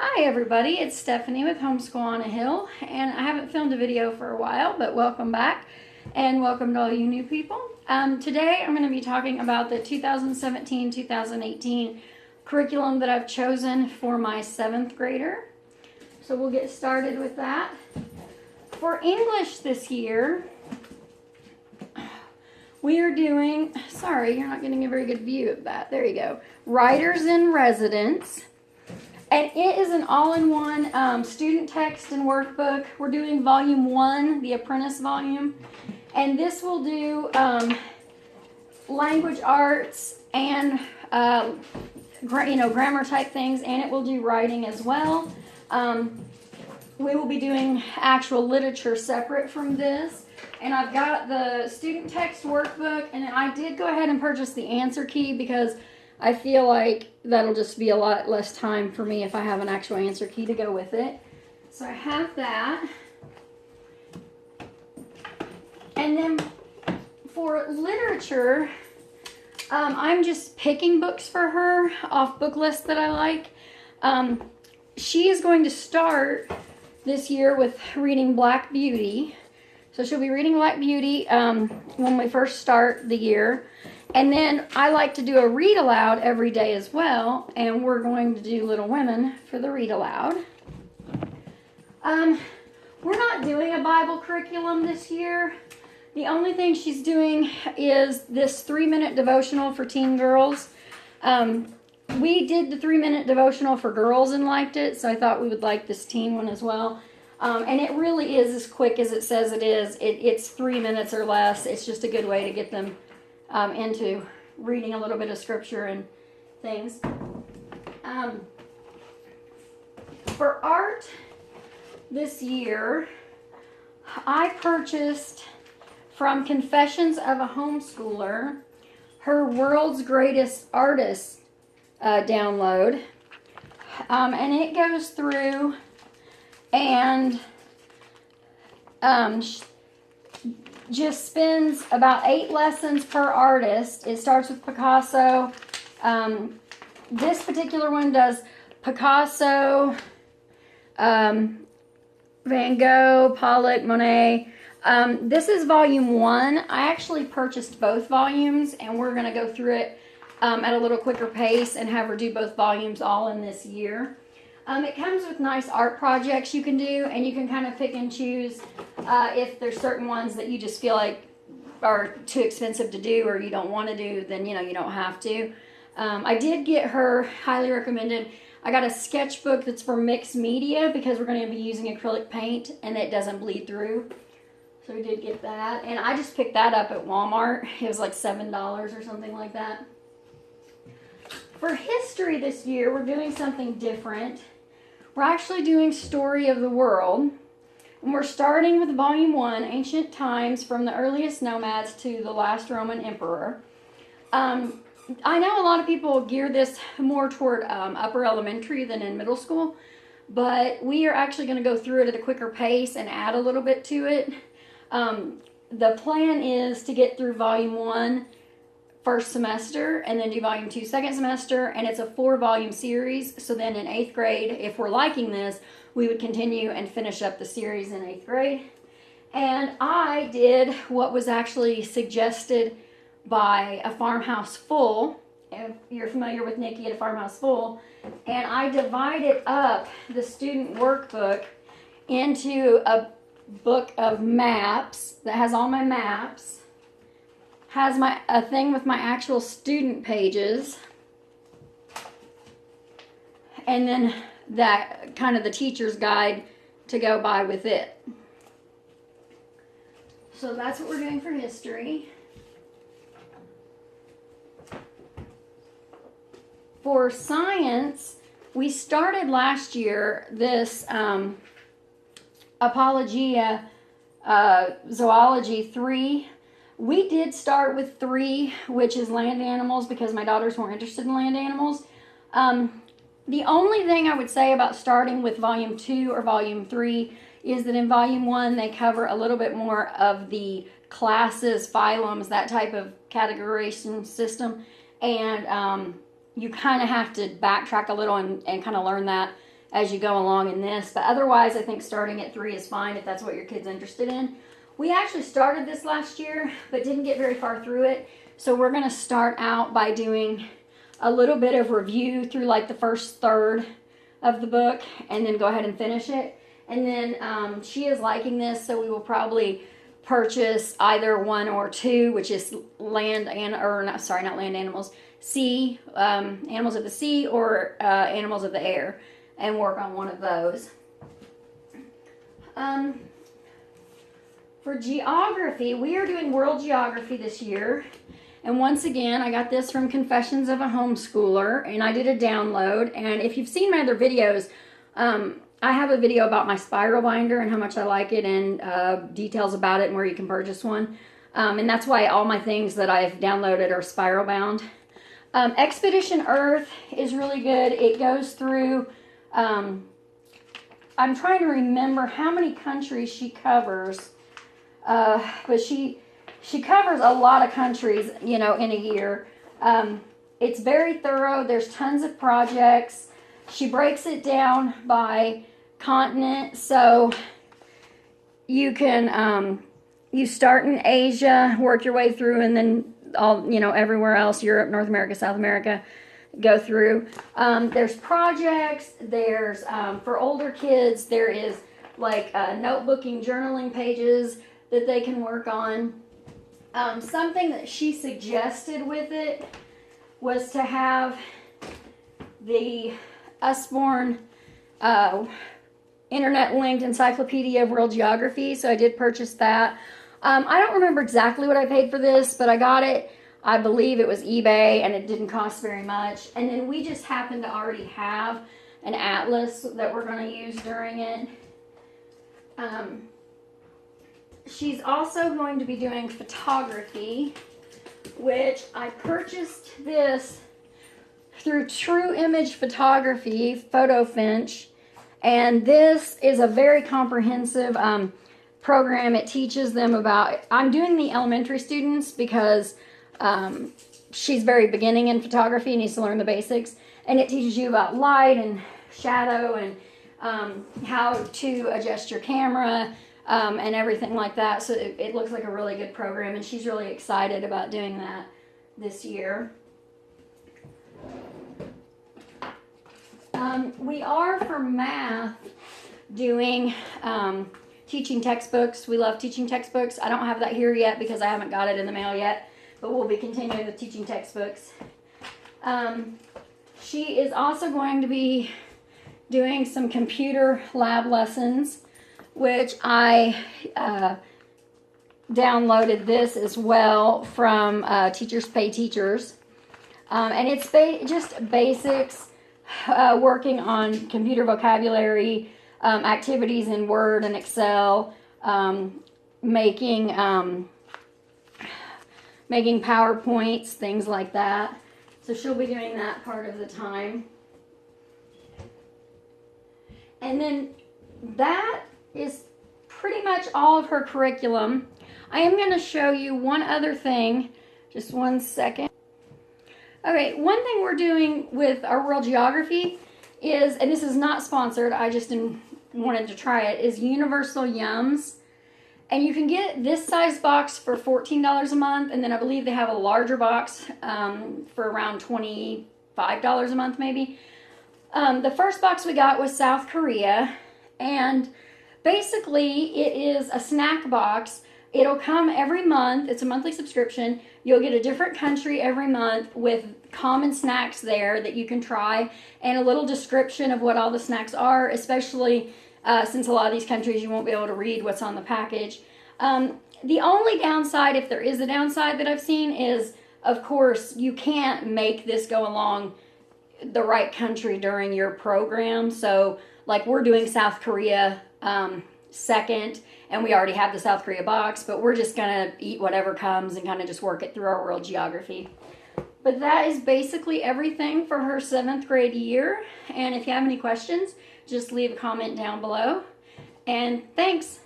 Hi everybody, it's Stephanie with Homeschool on a Hill, and I haven't filmed a video for a while, but welcome back, and welcome to all you new people. Today I'm going to be talking about the 2017-2018 curriculum that I've chosen for my 7th grader. So we'll get started with that. For English this year, we are doing, sorry, you're not getting a very good view of that. There you go. Writers in Residence. And it is an all-in-one student text and workbook. We're doing volume 1, the apprentice volume. And this will do language arts and grammar type things, and it will do writing as well. We will be doing actual literature separate from this. And I've got the student text workbook, and I did go ahead and purchase the answer key because I feel like that'll just be a lot less time for me if I have an actual answer key to go with it. So I have that. And then for literature, I'm just picking books for her off book lists that I like. She is going to start this year with reading Black Beauty. So she'll be reading Black Beauty when we first start the year. And then I like to do a read aloud every day as well, and we're going to do Little Women for the read aloud. We're not doing a Bible curriculum this year. The only thing she's doing is this 3-minute devotional for teen girls. We did the 3-minute devotional for girls and liked it, so I thought we would like this teen one as well. And it really is as quick as it says it is. It's 3 minutes or less. It's just a good way to get them into reading a little bit of scripture and things. For art this year, I purchased from Confessions of a Homeschooler her World's Greatest Artist download. And it goes through and just spends about 8 lessons per artist. It starts with Picasso. This particular one does Picasso, Van Gogh, Pollock, Monet. This is volume 1. I actually purchased both volumes, and we're going to go through it at a little quicker pace and have her do both volumes all in this year. It comes with nice art projects you can do, and you can kind of pick and choose if there's certain ones that you just feel like are too expensive to do or you don't want to do, then you don't have to. I did get her, highly recommended, I got a sketchbook that's for mixed media because we're going to be using acrylic paint and it doesn't bleed through. So we did get that, and I just picked that up at Walmart. It was like $7 or something like that. For history this year, we're doing something different. We're actually doing Story of the World. And we're starting with volume 1, Ancient Times, from the earliest nomads to the last Roman emperor. I know a lot of people gear this more toward upper elementary than in middle school, but we are actually going to go through it at a quicker pace and add a little bit to it. The plan is to get through volume 1 first semester and then do volume 2 second semester, and it's a 4-volume series. So then in 8th grade, if we're liking this, we would continue and finish up the series in 8th grade. And I did what was actually suggested by A Farmhouse Full, if you're familiar with Nikki at A Farmhouse Full, and I divided up the student workbook into a book of maps that has all my maps, has a thing with my actual student pages, and then that kind of the teacher's guide to go by with it. So that's what we're doing for history. For science, we started last year this Apologia Zoology 3. We did start with 3, which is land animals, because my daughters weren't interested in land animals. The only thing I would say about starting with volume 2 or volume 3 is that in volume 1 they cover a little bit more of the classes, phylums, that type of categorization system, and you kind of have to backtrack a little and kind of learn that as you go along in this. But otherwise, I think starting at 3 is fine if that's what your kid's interested in. We actually started this last year, but didn't get very far through it. So we're going to start out by doing a little bit of review through like the first third of the book, and then go ahead and finish it. And then she is liking this, so we will probably purchase either 1 or 2, which is sea, animals of the sea, or animals of the air, and work on one of those. For geography, we are doing world geography this year. And once again, I got this from Confessions of a Homeschooler, and I did a download. And if you've seen my other videos, I have a video about my spiral binder and how much I like it, and details about it and where you can purchase one. And that's why all my things that I've downloaded are spiral bound. Expedition Earth is really good. It goes through, I'm trying to remember how many countries she covers, but she covers a lot of countries, you know, in a year. It's very thorough. There's tons of projects. She breaks it down by continent, so you can you start in Asia, work your way through, and then all, you know, everywhere else, Europe, North America, South America, go through. There's projects. There's for older kids, there is like notebooking, journaling pages that they can work on. Something that she suggested with it was to have the Usborne internet-linked Encyclopedia of World Geography, so I did purchase that. I don't remember exactly what I paid for this, but I got it. I believe it was eBay, and it didn't cost very much. And then we just happen to already have an atlas that we're going to use during it. She's also going to be doing photography, which I purchased this through True Image Photography, Photo Finch, and this is a very comprehensive program. It teaches them about, I'm doing the elementary students because she's very beginning in photography and needs to learn the basics, and it teaches you about light and shadow and how to adjust your camera and everything like that. So it looks like a really good program, and she's really excited about doing that this year. We are, for math, doing teaching textbooks. We love teaching textbooks. I don't have that here yet because I haven't got it in the mail yet, but we'll be continuing with teaching textbooks. She is also going to be doing some computer lab lessons, which I downloaded this as well from Teachers Pay Teachers. And it's just basics, working on computer vocabulary, activities in Word and Excel, making PowerPoints, things like that. So she'll be doing that part of the time. And then that is pretty much all of her curriculum. I am going to show you one other thing. Just one second. Okay, one thing we're doing with our world geography is, and this is not sponsored, I just wanted to try it, is Universal Yums. And you can get this size box for $14 a month, and then I believe they have a larger box for around $25 a month maybe. The first box we got was South Korea, and basically it is a snack box. It'll come every month. It's a monthly subscription. You'll get a different country every month with common snacks there that you can try, and a little description of what all the snacks are, especially since a lot of these countries you won't be able to read what's on the package. The only downside, if there is a downside that I've seen, is, of course, you can't make this go along the right country during your program. So, like, we're doing South Korea second, and we already have the South Korea box, but we're just gonna eat whatever comes and kind of just work it through our world geography. But that is basically everything for her 7th grade year. And if you have any questions, just leave a comment down below. And thanks.